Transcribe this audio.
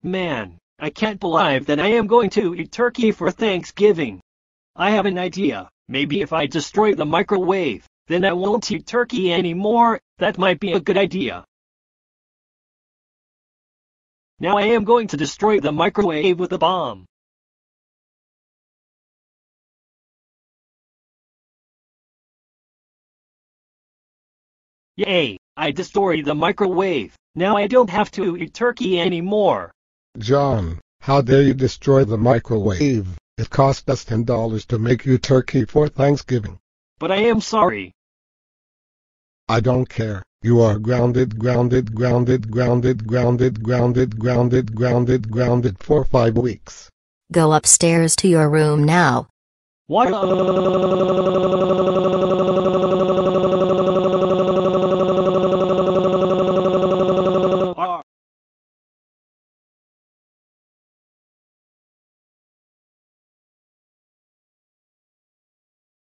Man, I can't believe that I am going to eat turkey for Thanksgiving. I have an idea. Maybe if I destroy the microwave, then I won't eat turkey anymore. That might be a good idea. Now I am going to destroy the microwave with a bomb. Yay! I destroyed the microwave. Now I don't have to eat turkey anymore. John, how dare you destroy the microwave? It cost us $10 to make you turkey for Thanksgiving. But I am sorry. I don't care. You are grounded, grounded, grounded, grounded, grounded, grounded, grounded, grounded, grounded for 5 weeks. Go upstairs to your room now. What?